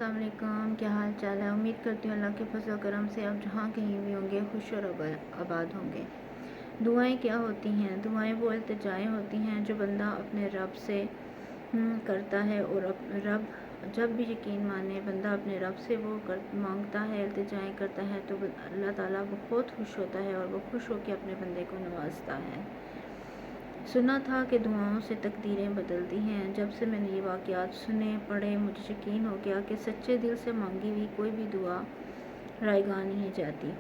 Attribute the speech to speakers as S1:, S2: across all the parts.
S1: السلام علیکم، کیا حال چال ہے؟ امید کرتی ہوں اللہ کے فضل و کرم سے آپ جہاں کہیں بھی ہوں گے خوش اور آباد ہوں گے۔ دعائیں کیا ہوتی ہیں؟ دعائیں وہ التجائیں ہوتی ہیں جو بندہ اپنے رب سے کرتا ہے، اور رب جب بھی یقین مانے بندہ اپنے رب سے وہ مانگتا ہے، التجائیں کرتا ہے، تو اللہ تعالیٰ بہت خوش ہوتا ہے اور وہ خوش ہو کے اپنے بندے کو نوازتا ہے۔ سنا تھا کہ دعاؤں سے تقدیریں بدلتی ہیں۔ جب سے میں نے یہ واقعات سنے پڑھے، مجھے یقین ہو گیا کہ سچے دل سے مانگی ہوئی کوئی بھی دعا رائگاں نہیں جاتی۔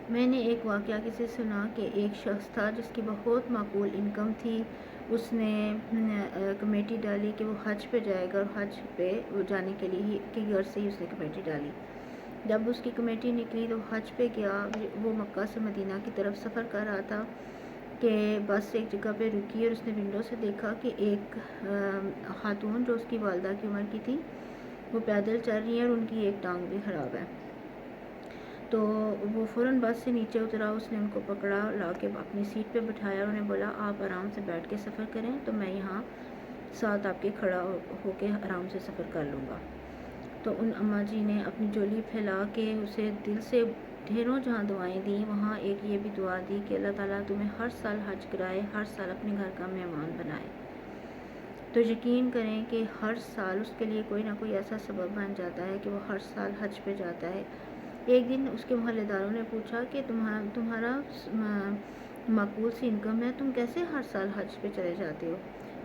S1: میں نے ایک واقعہ کسی سنا کہ ایک شخص تھا جس کی بہت معقول انکم تھی۔ اس نے کمیٹی ڈالی کہ وہ حج پہ جائے گا، اور حج پہ وہ جانے کے لیے گھر سے ہی اس نے کمیٹی ڈالی۔ جب اس کی کمیٹی نکلی تو حج پہ گیا۔ وہ مکہ سے مدینہ کی طرف سفر کر رہا تھا کہ بس ایک جگہ پہ رکی، اور اس نے ونڈو سے دیکھا کہ ایک خاتون جو اس کی والدہ کی عمر کی تھی وہ پیدل چل رہی ہیں اور ان کی ایک ٹانگ بھی خراب ہے۔ تو وہ فوراً بس سے نیچے اترا، اس نے ان کو پکڑا، لا کے اپنی سیٹ پہ بٹھایا، اور انہیں بولا آپ آرام سے بیٹھ کے سفر کریں تو میں یہاں ساتھ آپ کے کھڑا ہو کے آرام سے سفر کر لوں گا۔ تو ان اماں جی نے اپنی جولی پھیلا کے اسے دل سے ڈھیروں جہاں دعائیں دیں، وہاں ایک یہ بھی دعا دی کہ اللہ تعالیٰ تمہیں ہر سال حج کرائے، ہر سال اپنے گھر کا مہمان بنائے۔ تو یقین کریں کہ ہر سال اس کے لیے کوئی نہ کوئی ایسا سبب بن جاتا ہے کہ وہ ہر سال حج پہ جاتا ہے۔ ایک دن اس کے محلے داروں نے پوچھا کہ تمہارا معقول سی انکم ہے، تم کیسے ہر سال حج پہ چلے جاتے ہو؟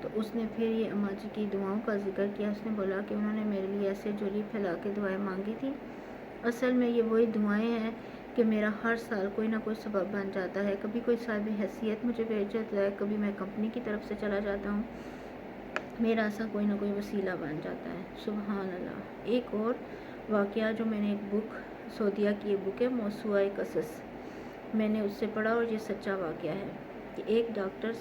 S1: تو اس نے پھر یہ اماں جی کی دعاؤں کا ذکر کیا۔ اس نے بولا کہ انہوں نے میرے لیے ایسے جولی پھیلا کے دعائیں مانگی تھی۔ اصل میں یہ وہی دعائیں ہیں کہ میرا ہر سال کوئی نہ کوئی سبب بن جاتا ہے۔ کبھی کوئی صاحب حیثیت مجھے بھیج جاتا ہے، کبھی میں کمپنی کی طرف سے چلا جاتا ہوں، میرا ایسا کوئی نہ کوئی وسیلہ بن جاتا ہے۔ سبحان اللہ۔ ایک اور واقعہ جو میں نے ایک بک، سعودیہ کی ایک بک ہے موسوعہ قصص، میں نے اس سے پڑھا اور یہ سچا واقعہ ہے کہ ایک ڈاکٹر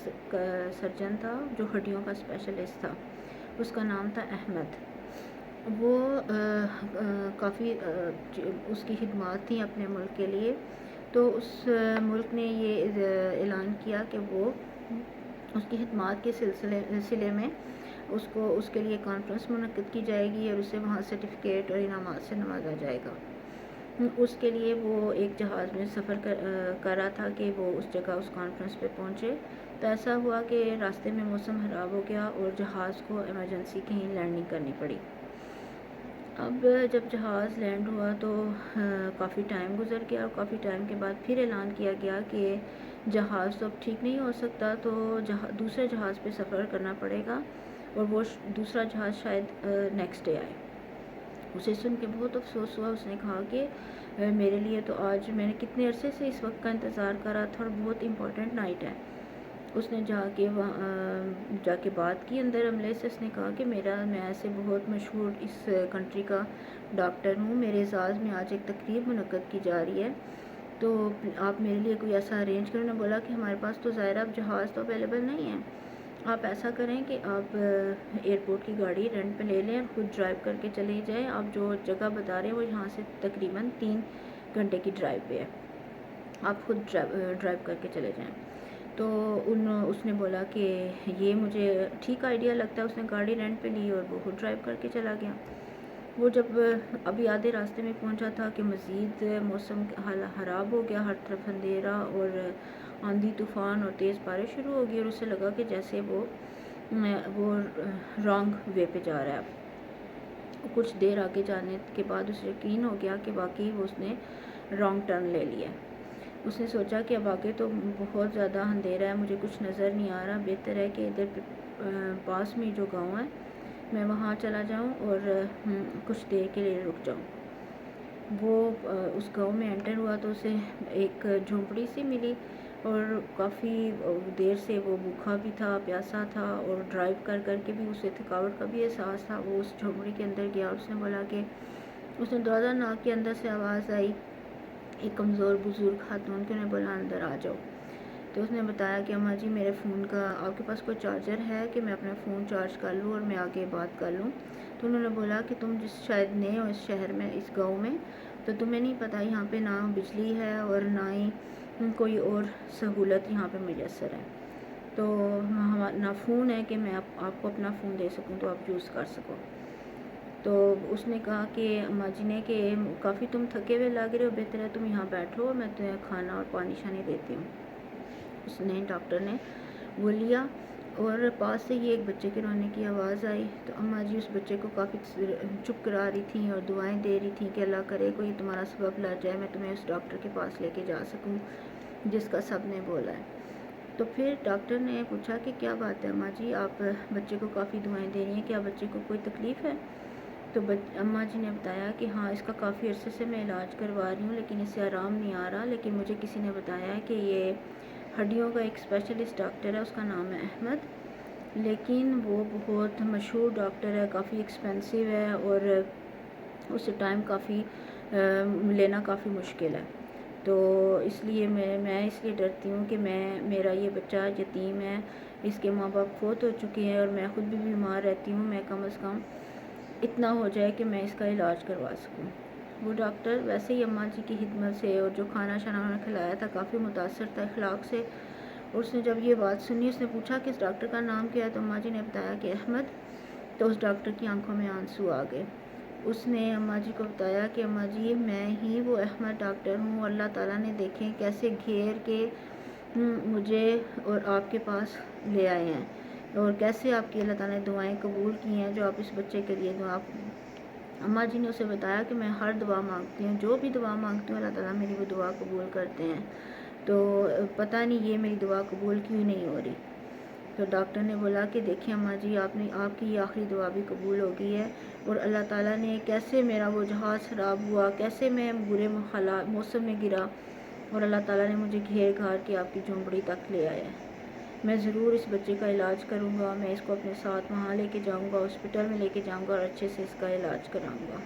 S1: سرجن تھا جو ہڈیوں کا اسپیشلسٹ تھا۔ اس کا نام تھا احمد۔ وہ کافی اس کی خدمات تھیں اپنے ملک کے لیے۔ تو اس ملک نے یہ اعلان کیا کہ وہ اس کی خدمات کے سلسلے میں اس کے لیے کانفرنس منعقد کی جائے گی، اور اسے وہاں سرٹیفکیٹ اور انعامات سے نوازا جائے گا۔ اس کے لیے وہ ایک جہاز میں سفر کر رہا تھا کہ وہ اس جگہ اس کانفرنس پہ پہنچے۔ تو ایسا ہوا کہ راستے میں موسم خراب ہو گیا اور جہاز کو ایمرجنسی کہیں لینڈنگ کرنی پڑی۔ اب جب جہاز لینڈ ہوا تو کافی ٹائم گزر گیا، اور کافی ٹائم کے بعد پھر اعلان کیا گیا کہ جہاز تو اب ٹھیک نہیں ہو سکتا، تو دوسرے جہاز پہ سفر کرنا پڑے گا، اور وہ دوسرا جہاز شاید نیکسٹ ڈے آئے۔ اسے سن کے بہت افسوس ہوا۔ اس نے کہا کہ میرے لیے تو آج میں نے کتنے عرصے سے اس وقت کا انتظار کرا تھا، اور بہت امپورٹنٹ نائٹ ہے۔ اس نے جا کے بات کی اندر عملے سے۔ اس نے کہا کہ میں ایسے بہت مشہور اس کنٹری کا ڈاکٹر ہوں، میرے اعزاز میں آج ایک تقریب منعقد کی جا رہی ہے، تو آپ میرے لیے کوئی ایسا ارینج کریں۔ انہوں نے بولا کہ ہمارے پاس تو ظاہر اب جہاز تو اویلیبل نہیں ہے، آپ ایسا کریں کہ آپ ایئرپورٹ کی گاڑی رینٹ پہ لے لیں اور خود ڈرائیو کر کے چلے جائیں۔ آپ جو جگہ بتا رہے ہیں وہ یہاں سے تقریباً 3 گھنٹے کی ڈرائیو پہ ہے، آپ خود ڈرائیو کر کے چلے جائیں۔ تو اس نے بولا کہ یہ مجھے ٹھیک آئیڈیا لگتا ہے۔ اس نے گاڑی رینٹ پہ لی اور وہ خود ڈرائیو کر کے چلا گیا۔ وہ جب ابھی آدھے راستے میں پہنچا تھا کہ مزید موسم خراب ہو گیا، ہر طرف اندھیرا اور آندھی طوفان اور تیز بارش شروع ہو گئی، اور اسے لگا کہ جیسے وہ رانگ وے پہ جا رہا ہے۔ کچھ دیر آگے جانے کے بعد اسے یقین ہو گیا کہ واقعی اس نے رانگ ٹرن لے لیا۔ اس نے سوچا کہ اب آگے تو بہت زیادہ اندھیرا ہے، مجھے کچھ نظر نہیں آ رہا، بہتر ہے کہ ادھر پاس میں جو گاؤں ہے میں وہاں چلا جاؤں اور کچھ دیر کے لیے رک جاؤں۔ وہ اس گاؤں میں انٹر ہوا تو اسے ایک جھونپڑی سی ملی، اور کافی دیر سے وہ بھوکا بھی تھا، پیاسا تھا، اور ڈرائیو کر کر کے بھی اسے تھکاوٹ کا بھی احساس تھا۔ وہ اس جھونپڑی کے اندر گیا، اور اس نے بولا کہ اس نے دروازہ ناک کے اندر سے آواز آئی ایک کمزور بزرگ خاتون کے، انہیں بولا اندر آ جاؤ۔ تو اس نے بتایا کہ اماں جی میرے فون کا آپ کے پاس کوئی چارجر ہے کہ میں اپنا فون چارج کر لوں اور میں آگے بات کر لوں؟ تو انہوں نے بولا کہ تم شاید نئے ہو اس شہر میں، اس گاؤں میں، تو تمہیں نہیں پتہ یہاں پہ نہ بجلی ہے اور نہ ہی کوئی اور سہولت یہاں پہ میسر ہے، تو نہ فون ہے کہ میں آپ کو اپنا فون دے سکوں تو آپ یوز کر سکو۔ تو اس نے کہا کہ اماں جی نے کہ کافی تم تھکے ہوئے لگ رہے ہو، بہتر ہے تم یہاں بیٹھو، میں تمہیں کھانا اور پانی شانی دیتی ہوں۔ اس نے ڈاکٹر نے وہ لیا اور پاس سے یہ ایک بچے کے رونے کی آواز آئی تو اماں جی اس بچے کو کافی چپ کرا رہی تھیں اور دعائیں دے رہی تھیں کہ اللہ کرے کوئی تمہارا سبب لگ جائے، میں تمہیں اس ڈاکٹر کے پاس لے کے جا سکوں جس کا سب نے بولا ہے۔ تو پھر ڈاکٹر نے پوچھا کہ کیا بات ہے اماں جی، آپ بچے کو کافی دعائیں دے رہی ہیں، کیا بچے کو کوئی تکلیف ہے؟ تو اماں جی نے بتایا کہ ہاں اس کا کافی عرصے سے میں علاج کروا رہی ہوں لیکن اس سے آرام نہیں آ رہا، لیکن مجھے کسی نے بتایا ہے کہ یہ ہڈیوں کا ایک اسپیشلسٹ ڈاکٹر ہے، اس کا نام ہے احمد، لیکن وہ بہت مشہور ڈاکٹر ہے، کافی ایکسپینسو ہے اور اس ٹائم کافی لینا کافی مشکل ہے۔ تو اس لیے میں اس لیے ڈرتی ہوں کہ میرا یہ بچہ یتیم ہے، اس کے ماں باپ فوت ہو چکے ہیں اور میں خود بھی بیمار رہتی ہوں، میں کم از کم اتنا ہو جائے کہ میں اس کا علاج کروا سکوں۔ وہ ڈاکٹر ویسے ہی اماں جی کی خدمت سے اور جو کھانا شانا انہوں نے کھلایا تھا کافی متاثر تھا اخلاق سے، اور اس نے جب یہ بات سنی اس نے پوچھا کہ اس ڈاکٹر کا نام کیا ہے، تو اماں جی نے بتایا کہ احمد، تو اس ڈاکٹر کی آنکھوں میں آنسو آ گئے۔ اس نے اماں جی کو بتایا کہ اماں جی میں ہی وہ احمد ڈاکٹر ہوں، اللہ تعالیٰ نے دیکھیں کیسے گھیر کے مجھے اور آپ کے پاس لے آئے ہیں اور کیسے آپ کی اللہ تعالیٰ نے دعائیں قبول کی ہیں جو آپ اس بچے کے لیے دعا۔ اماں جی نے اسے بتایا کہ میں ہر دعا مانگتی ہوں، جو بھی دعا مانگتی ہوں اللہ تعالیٰ میری وہ دعا قبول کرتے ہیں، تو پتہ نہیں یہ میری دعا قبول کیوں نہیں ہو رہی۔ تو ڈاکٹر نے بولا کہ دیکھیں اماں جی، آپ کی یہ آخری دعا بھی قبول ہو گئی ہے، اور اللہ تعالیٰ نے کیسے میرا وہ جہاز خراب ہوا، کیسے میں برے موسم میں گرا اور اللہ تعالیٰ نے مجھے گھیر گھار کے آپ کی جھونپڑی تک لے آیا ہے۔ میں ضرور اس بچے کا علاج کروں گا، میں اس کو اپنے ساتھ وہاں لے کے جاؤں گا، ہاسپٹل میں لے کے جاؤں گا اور اچھے سے اس کا علاج کراؤں گا۔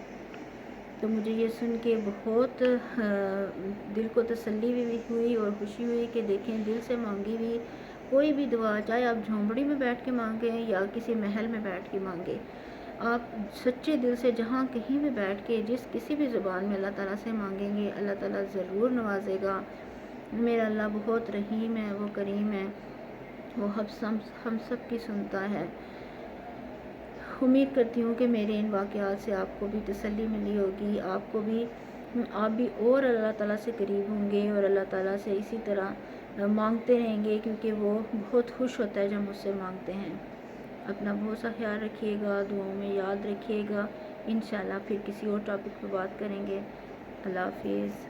S1: تو مجھے یہ سن کے بہت دل کو تسلی بھی ہوئی اور خوشی ہوئی کہ دیکھیں دل سے مانگی ہوئی کوئی بھی دعا، چاہے آپ جھونپڑی میں بیٹھ کے مانگیں یا کسی محل میں بیٹھ کے مانگیں، آپ سچے دل سے جہاں کہیں بھی بیٹھ کے کسی بھی زبان میں اللہ تعالیٰ سے مانگیں گے، اللہ تعالیٰ ضرور نوازے گا۔ میرا اللہ بہت رحیم ہے، وہ کریم ہے، وہ ہم سب کی سنتا ہے۔ امید کرتی ہوں کہ میرے ان واقعات سے آپ کو بھی تسلی ملی ہوگی، آپ بھی اور اللہ تعالیٰ سے قریب ہوں گے اور اللہ تعالیٰ سے اسی طرح مانگتے رہیں گے، کیونکہ وہ بہت خوش ہوتا ہے جب مجھ سے مانگتے ہیں۔ اپنا بہت سا خیال رکھیے گا، دعاؤں میں یاد رکھیے گا، انشاءاللہ پھر کسی اور ٹاپک پہ بات کریں گے۔ اللہ حافظ۔